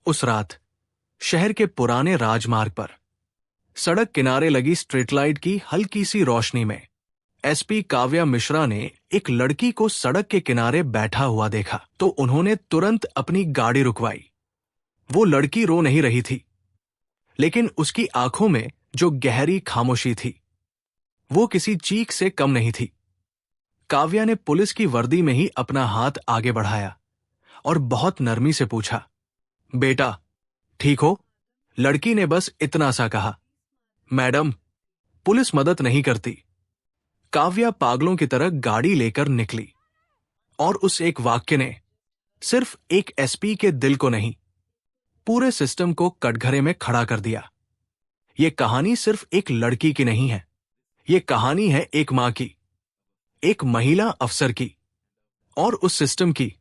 उस रात शहर के पुराने राजमार्ग पर सड़क किनारे लगी स्ट्रीट लाइट की हल्की सी रोशनी में एसपी काव्या मिश्रा ने एक लड़की को सड़क के किनारे बैठा हुआ देखा तो उन्होंने तुरंत अपनी गाड़ी रुकवाई। वो लड़की रो नहीं रही थी, लेकिन उसकी आंखों में जो गहरी खामोशी थी वो किसी चीख से कम नहीं थी। काव्या ने पुलिस की वर्दी में ही अपना हाथ आगे बढ़ाया और बहुत नरमी से पूछा, बेटा ठीक हो? लड़की ने बस इतना सा कहा, मैडम पुलिस मदद नहीं करती। काव्या पागलों की तरह गाड़ी लेकर निकली और उस एक वाक्य ने सिर्फ एक एसपी के दिल को नहीं, पूरे सिस्टम को कटघरे में खड़ा कर दिया। यह कहानी सिर्फ एक लड़की की नहीं है, यह कहानी है एक मां की, एक महिला अफसर की और उस सिस्टम की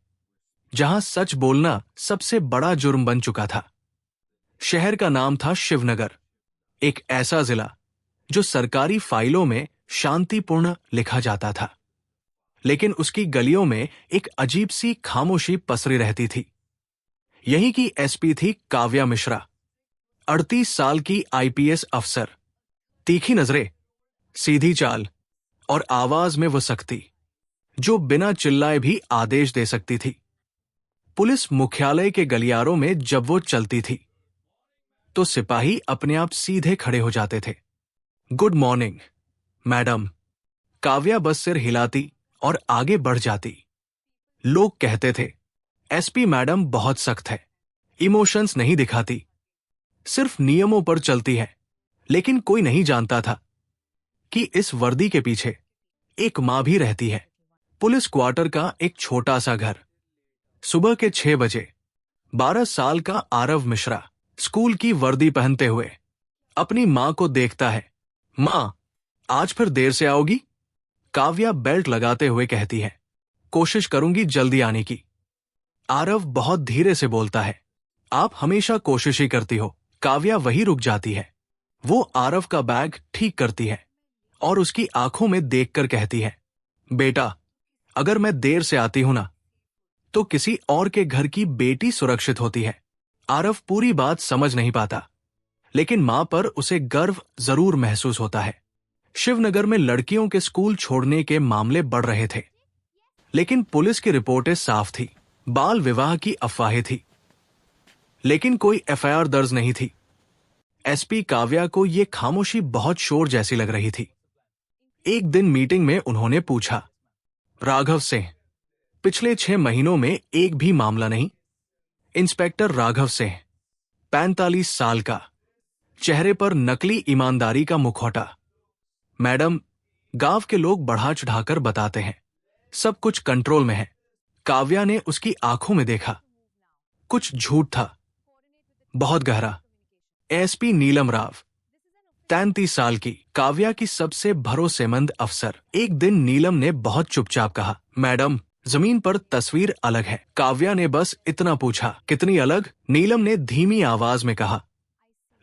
जहां सच बोलना सबसे बड़ा जुर्म बन चुका था। शहर का नाम था शिवनगर, एक ऐसा जिला जो सरकारी फाइलों में शांतिपूर्ण लिखा जाता था, लेकिन उसकी गलियों में एक अजीब सी खामोशी पसरी रहती थी। यहीं की एसपी थी काव्या मिश्रा, 38 साल की आईपीएस अफसर, तीखी नजरें, सीधी चाल और आवाज में वो सख्ती जो बिना चिल्लाए भी आदेश दे सकती थी। पुलिस मुख्यालय के गलियारों में जब वो चलती थी तो सिपाही अपने आप सीधे खड़े हो जाते थे। Good morning madam. काव्या बस सिर हिलाती और आगे बढ़ जाती। लोग कहते थे एसपी मैडम बहुत सख्त है, इमोशंस नहीं दिखाती, सिर्फ नियमों पर चलती है। लेकिन कोई नहीं जानता था कि इस वर्दी के पीछे एक मां भी रहती है। पुलिस क्वार्टर का एक छोटा सा घर। सुबह के 6 बजे 12 साल का आरव मिश्रा स्कूल की वर्दी पहनते हुए अपनी मां को देखता है। मां, आज फिर देर से आओगी? काव्या बेल्ट लगाते हुए कहती है, कोशिश करूंगी जल्दी आने की। आरव बहुत धीरे से बोलता है, आप हमेशा कोशिश ही करती हो। काव्या वही रुक जाती है। वो आरव का बैग ठीक करती है और उसकी आंखों में देखकर कहती है, बेटा अगर मैं देर से आती हूं ना तो किसी और के घर की बेटी सुरक्षित होती है। आरव पूरी बात समझ नहीं पाता, लेकिन मां पर उसे गर्व जरूर महसूस होता है। शिवनगर में लड़कियों के स्कूल छोड़ने के मामले बढ़ रहे थे, लेकिन पुलिस की रिपोर्टें साफ थी। बाल विवाह की अफवाहें थी, लेकिन कोई एफआईआर दर्ज नहीं थी। एसपी काव्या को यह खामोशी बहुत शोर जैसी लग रही थी। एक दिन मीटिंग में उन्होंने पूछा, राघव सिंह, पिछले 6 महीनों में एक भी मामला नहीं? इंस्पेक्टर राघव सिंह, 45 साल का, चेहरे पर नकली ईमानदारी का मुखौटा। मैडम, गांव के लोग बढ़ा चढ़ाकर बताते हैं सब कुछ कंट्रोल में है। काव्या ने उसकी आंखों में देखा, कुछ झूठ था, बहुत गहरा। एसपी नीलम राव, 33 साल की, काव्या की सबसे भरोसेमंद अफसर। एक दिन नीलम ने बहुत चुपचाप कहा, मैडम जमीन पर तस्वीर अलग है। काव्या ने बस इतना पूछा, कितनी अलग? नीलम ने धीमी आवाज में कहा,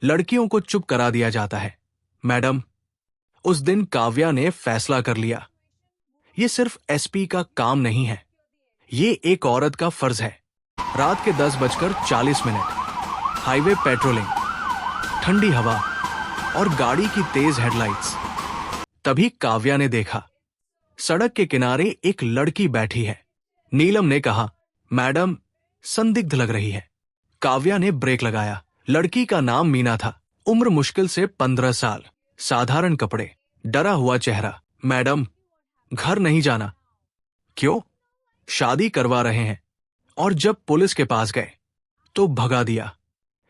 लड़कियों को चुप करा दिया जाता है मैडम। उस दिन काव्या ने फैसला कर लिया, ये सिर्फ एसपी का काम नहीं है, ये एक औरत का फर्ज है। रात के 10:40, हाईवे पेट्रोलिंग, ठंडी हवा और गाड़ी की तेज हेडलाइट्स। तभी काव्या ने देखा, सड़क के किनारे एक लड़की बैठी है। नीलम ने कहा, मैडम संदिग्ध लग रही है। काव्या ने ब्रेक लगाया। लड़की का नाम मीना था, उम्र मुश्किल से 15 साल, साधारण कपड़े, डरा हुआ चेहरा। मैडम घर नहीं जाना। क्यों? शादी करवा रहे हैं। और जब पुलिस के पास गए तो भगा दिया।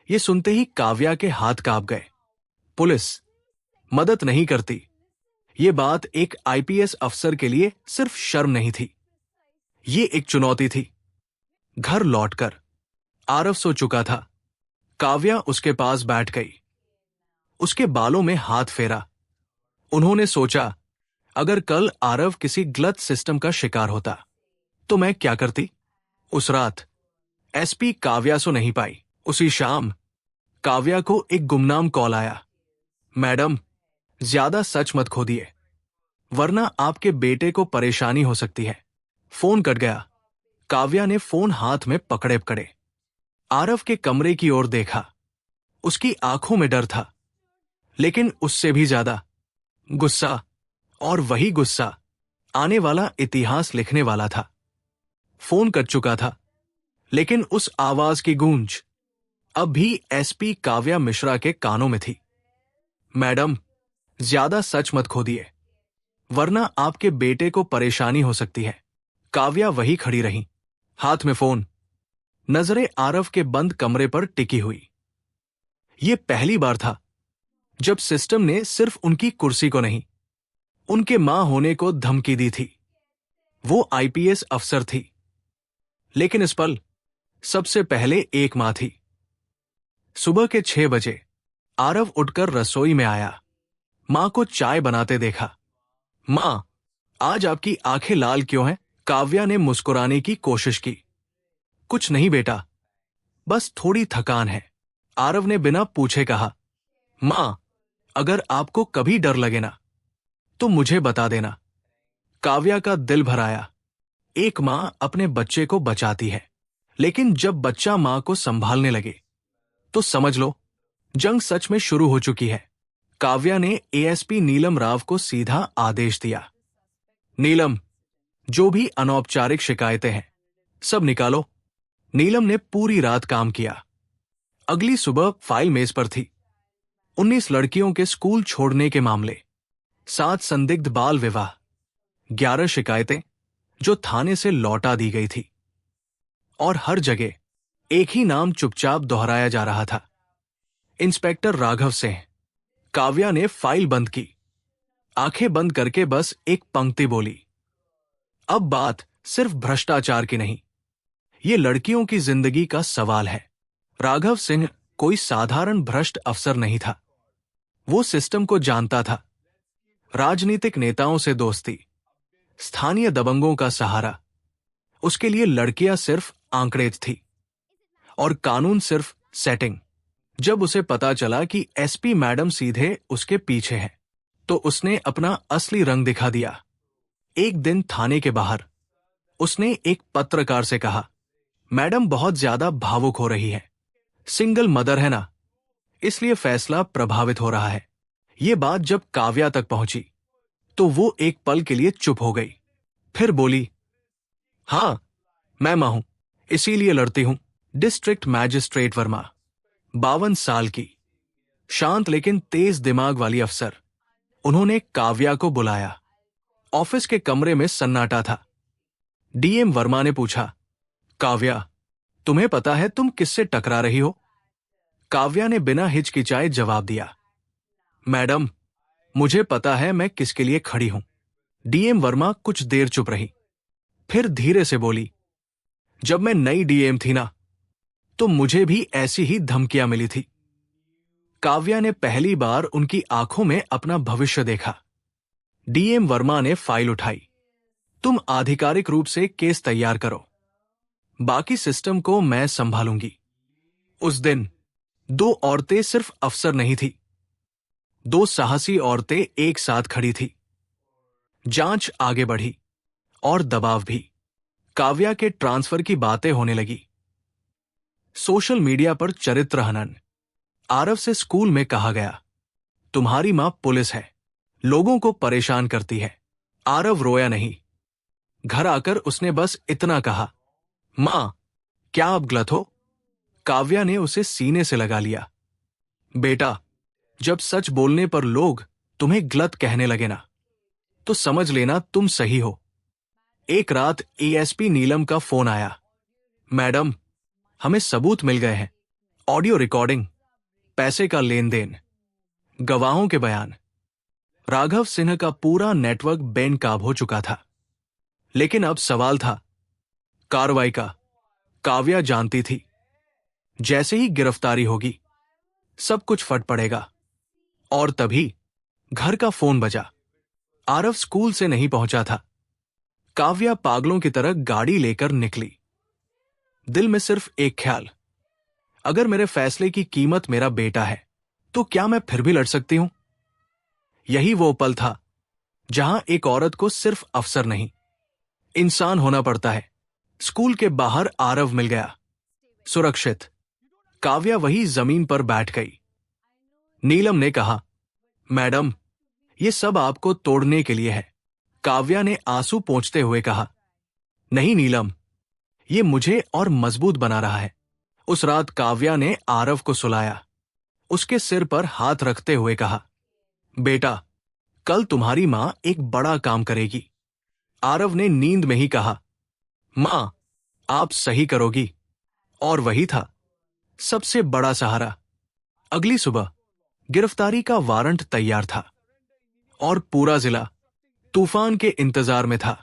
ये सुनते ही काव्या के हाथ कांप गए। पुलिस मदद नहीं करती, ये बात एक आईपीएस अफसर के लिए सिर्फ शर्म नहीं थी, ये एक चुनौती थी। घर लौटकर आरव सो चुका था। काव्या उसके पास बैठ गई, उसके बालों में हाथ फेरा। उन्होंने सोचा, अगर कल आरव किसी गलत सिस्टम का शिकार होता तो मैं क्या करती? उस रात एसपी काव्या सो नहीं पाई। उसी शाम काव्या को एक गुमनाम कॉल आया, मैडम ज्यादा सच मत खोदिए, वरना आपके बेटे को परेशानी हो सकती है। फोन कट गया। काव्या ने फोन हाथ में पकड़े पकड़े आरव के कमरे की ओर देखा। उसकी आंखों में डर था, लेकिन उससे भी ज्यादा गुस्सा। और वही गुस्सा आने वाला इतिहास लिखने वाला था। फोन कट चुका था, लेकिन उस आवाज की गूंज अब भी एसपी काव्या मिश्रा के कानों में थी। मैडम, ज्यादा सच मत खोदिए, वरना आपके बेटे को परेशानी हो सकती है। काव्या वही खड़ी रही, हाथ में फोन, नजरें आरव के बंद कमरे पर टिकी हुई। ये पहली बार था जब सिस्टम ने सिर्फ उनकी कुर्सी को नहीं, उनके मां होने को धमकी दी थी। वो आईपीएस अफसर थी, लेकिन इस पल सबसे पहले एक मां थी। सुबह के 6 बजे आरव उठकर रसोई में आया। मां को चाय बनाते देखा। मां, आज आपकी आंखें लाल क्यों हैं? काव्या ने मुस्कुराने की कोशिश की। कुछ नहीं बेटा, बस थोड़ी थकान है, आरव ने बिना पूछे कहा। मां, अगर आपको कभी डर लगे ना, तो मुझे बता देना। काव्या का दिल भर आया। एक मां अपने बच्चे को बचाती है, लेकिन जब बच्चा मां को संभालने लगे, तो समझ लो जंग सच में शुरू हो चुकी है। काव्या ने एएसपी नीलम राव को सीधा आदेश दिया। नीलम, जो भी अनौपचारिक शिकायतें हैं, सब निकालो। नीलम ने पूरी रात काम किया। अगली सुबह फाइल मेज पर थी। 19 लड़कियों के स्कूल छोड़ने के मामले, 7 संदिग्ध बाल विवाह, 11 शिकायतें जो थाने से लौटा दी गई थी। और हर जगह एक ही नाम चुपचाप दोहराया जा रहा था, इंस्पेक्टर राघव सिंह। काव्या ने फाइल बंद की, आंखें बंद करके बस एक पंक्ति बोली, अब बात सिर्फ भ्रष्टाचार की नहीं, ये लड़कियों की जिंदगी का सवाल है। राघव सिंह कोई साधारण भ्रष्ट अफसर नहीं था। वो सिस्टम को जानता था। राजनीतिक नेताओं से दोस्ती, स्थानीय दबंगों का सहारा, उसके लिए लड़कियां सिर्फ आंकड़ेज थी और कानून सिर्फ सेटिंग। जब उसे पता चला कि एसपी मैडम सीधे उसके पीछे हैं, तो उसने अपना असली रंग दिखा दिया। एक दिन थाने के बाहर उसने एक पत्रकार से कहा, मैडम बहुत ज्यादा भावुक हो रही है, सिंगल मदर है ना, इसलिए फैसला प्रभावित हो रहा है। ये बात जब काव्या तक पहुंची, तो वो एक पल के लिए चुप हो गई, फिर बोली, हां, मैं मां हूं, इसीलिए लड़ती हूं। डिस्ट्रिक्ट मैजिस्ट्रेट वर्मा, 52 साल की, शांत लेकिन तेज दिमाग वाली अफसर। उन्होंने काव्या को बुलाया। ऑफिस के कमरे में सन्नाटा था। डीएम वर्मा ने पूछा, काव्या, तुम्हें पता है तुम किससे टकरा रही हो? काव्या ने बिना हिचकिचाए जवाब दिया, मैडम, मुझे पता है मैं किसके लिए खड़ी हूं। डीएम वर्मा कुछ देर चुप रही, फिर धीरे से बोली, जब मैं नई डीएम थी ना, तो मुझे भी ऐसी ही धमकियां मिली थी। काव्या ने पहली बार उनकी आंखों में अपना भविष्य देखा। डीएम वर्मा ने फाइल उठाई, तुम आधिकारिक रूप से केस तैयार करो, बाकी सिस्टम को मैं संभालूंगी। उस दिन 2 औरतें सिर्फ अफसर नहीं थी, 2 साहसी औरतें एक साथ खड़ी थी। जांच आगे बढ़ी और दबाव भी। काव्या के ट्रांसफर की बातें होने लगी। सोशल मीडिया पर चरित्र हनन। आरव से स्कूल में कहा गया, तुम्हारी मां पुलिस है, लोगों को परेशान करती है। आरव रोया नहीं। घर आकर उसने बस इतना कहा, मां, क्या आप गलत हो? काव्या ने उसे सीने से लगा लिया। बेटा, जब सच बोलने पर लोग तुम्हें गलत कहने लगे ना, तो समझ लेना तुम सही हो। एक रात एएसपी नीलम का फोन आया, मैडम, हमें सबूत मिल गए हैं, ऑडियो रिकॉर्डिंग, पैसे का लेन देन, गवाहों के बयान। राघव सिन्हा का पूरा नेटवर्क बेनकाब हो चुका था। लेकिन अब सवाल था कार्रवाई का। काव्या जानती थी, जैसे ही गिरफ्तारी होगी, सब कुछ फट पड़ेगा। और तभी घर का फोन बजा। आरव स्कूल से नहीं पहुंचा था। काव्या पागलों की तरह गाड़ी लेकर निकली। दिल में सिर्फ एक ख्याल, अगर मेरे फैसले की कीमत मेरा बेटा है, तो क्या मैं फिर भी लड़ सकती हूं? यही वो पल था जहां एक औरत को सिर्फ अफसर नहीं, इंसान होना पड़ता है। स्कूल के बाहर आरव मिल गया, सुरक्षित, काव्या वही जमीन पर बैठ गई। नीलम ने कहा, मैडम, ये सब आपको तोड़ने के लिए है। काव्या ने आंसू पोंछते हुए कहा, नहीं नीलम, ये मुझे और मजबूत बना रहा है। उस रात काव्या ने आरव को सुलाया, उसके सिर पर हाथ रखते हुए कहा, बेटा, कल तुम्हारी मां एक बड़ा काम करेगी। आरव ने नींद में ही कहा, मां, आप सही करोगी। और वही था सबसे बड़ा सहारा। अगली सुबह गिरफ्तारी का वारंट तैयार था और पूरा जिला तूफान के इंतजार में था।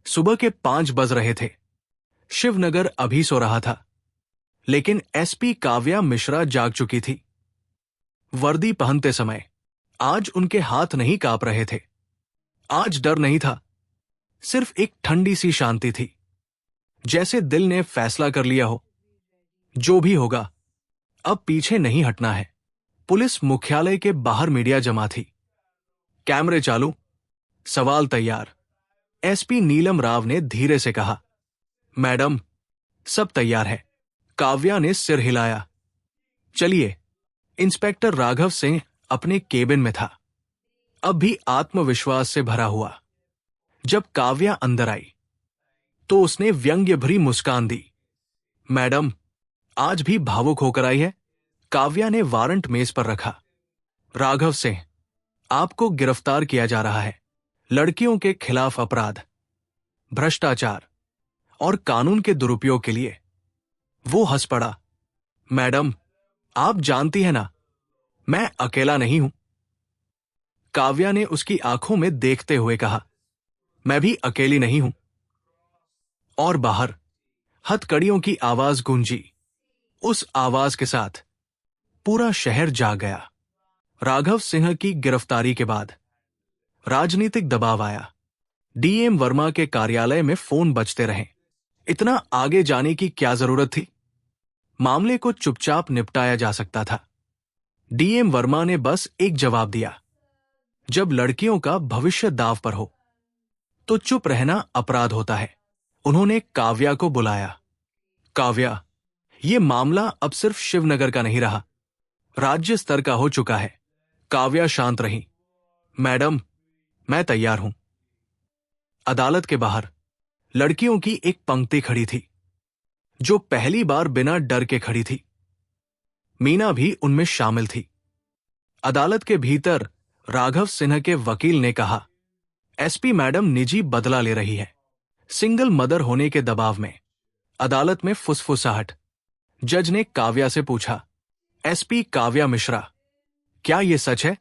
सुबह के 5 बज रहे थे। शिवनगर अभी सो रहा था, लेकिन एसपी काव्या मिश्रा जाग चुकी थी। वर्दी पहनते समय आज उनके हाथ नहीं कांप रहे थे। आज डर नहीं था, सिर्फ एक ठंडी सी शांति थी, जैसे दिल ने फैसला कर लिया हो, जो भी होगा अब पीछे नहीं हटना है। पुलिस मुख्यालय के बाहर मीडिया जमा थी। कैमरे चालू, सवाल तैयार। एसपी नीलम राव ने धीरे से कहा, मैडम, सब तैयार है। काव्या ने सिर हिलाया। चलिए। इंस्पेक्टर राघव सिंह अपने केबिन में था, अब भी आत्मविश्वास से भरा हुआ। जब काव्या अंदर आई तो उसने व्यंग्य भरी मुस्कान दी। मैडम, आज भी भावुक होकर आई है। काव्या ने वारंट मेज पर रखा। राघव सिंह, आपको गिरफ्तार किया जा रहा है लड़कियों के खिलाफ अपराध, भ्रष्टाचार और कानून के दुरुपयोग के लिए। वो हंस पड़ा। मैडम, आप जानती हैं ना, मैं अकेला नहीं हूं। काव्या ने उसकी आंखों में देखते हुए कहा, मैं भी अकेली नहीं हूं। और बाहर हथकड़ियों की आवाज गूंजी। उस आवाज के साथ पूरा शहर जाग गया। राघव सिंह की गिरफ्तारी के बाद राजनीतिक दबाव आया। डीएम वर्मा के कार्यालय में फोन बजते रहे। इतना आगे जाने की क्या जरूरत थी? मामले को चुपचाप निपटाया जा सकता था। डीएम वर्मा ने बस एक जवाब दिया, जब लड़कियों का भविष्य दांव पर हो तो चुप रहना अपराध होता है। उन्होंने काव्या को बुलाया। काव्या, ये मामला अब सिर्फ शिवनगर का नहीं रहा, राज्य स्तर का हो चुका है। काव्या शांत रही। मैडम, मैं तैयार हूं। अदालत के बाहर लड़कियों की एक पंक्ति खड़ी थी, जो पहली बार बिना डर के खड़ी थी। मीना भी उनमें शामिल थी। अदालत के भीतर राघव सिन्हा के वकील ने कहा, एसपी मैडम निजी बदला ले रही है, सिंगल मदर होने के दबाव में। अदालत में फुसफुसाहट। जज ने काव्या से पूछा, एसपी काव्या मिश्रा, क्या यह सच है?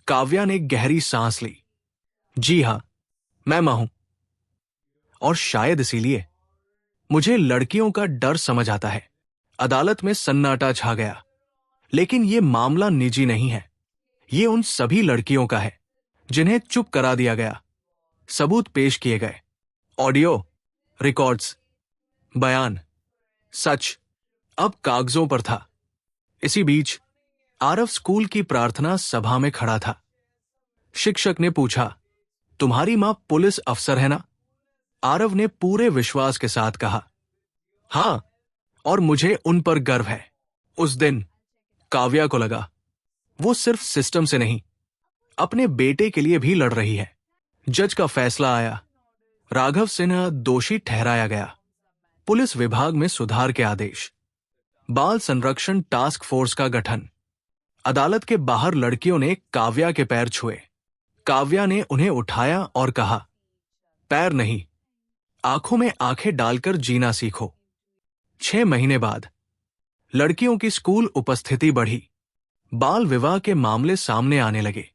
काव्या ने गहरी सांस ली। जी हां, मैं मां हूं। और शायद इसीलिए मुझे लड़कियों का डर समझ आता है। अदालत में सन्नाटा छा गया। लेकिन यह मामला निजी नहीं है, ये उन सभी लड़कियों का है जिन्हें चुप करा दिया गया। सबूत पेश किए गए, ऑडियो, रिकॉर्ड्स, बयान, सच अब कागजों पर था। इसी बीच आरव स्कूल की प्रार्थना सभा में खड़ा था। शिक्षक ने पूछा, तुम्हारी मां पुलिस अफसर है ना? आरव ने पूरे विश्वास के साथ कहा, हां, और मुझे उन पर गर्व है। उस दिन काव्या को लगा वो सिर्फ सिस्टम से नहीं, अपने बेटे के लिए भी लड़ रही है। जज का फैसला आया। राघव सिन्हा दोषी ठहराया गया। पुलिस विभाग में सुधार के आदेश। बाल संरक्षण टास्क फोर्स का गठन। अदालत के बाहर लड़कियों ने काव्या के पैर छुए। काव्या ने उन्हें उठाया और कहा, पैर नहीं, आंखों में आंखें डालकर जीना सीखो। 6 महीने बाद लड़कियों की स्कूल उपस्थिति बढ़ी। बाल विवाह के मामले सामने आने लगे।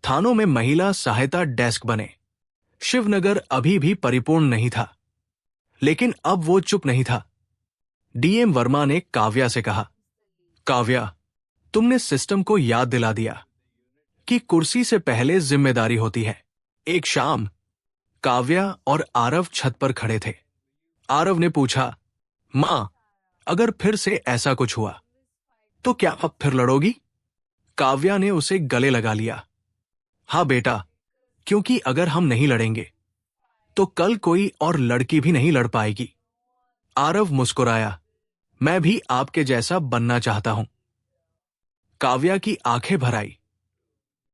थानों में महिला सहायता डेस्क बने। शिवनगर अभी भी परिपूर्ण नहीं था, लेकिन अब वो चुप नहीं था। डीएम वर्मा ने काव्या से कहा, काव्या, तुमने सिस्टम को याद दिला दिया कि कुर्सी से पहले जिम्मेदारी होती है। एक शाम काव्या और आरव छत पर खड़े थे। आरव ने पूछा, मां, अगर फिर से ऐसा कुछ हुआ तो क्या अब फिर लड़ोगी? काव्या ने उसे गले लगा लिया। हाँ बेटा, क्योंकि अगर हम नहीं लड़ेंगे तो कल कोई और लड़की भी नहीं लड़ पाएगी। आरव मुस्कुराया। मैं भी आपके जैसा बनना चाहता हूं। काव्या की आंखें भर आई।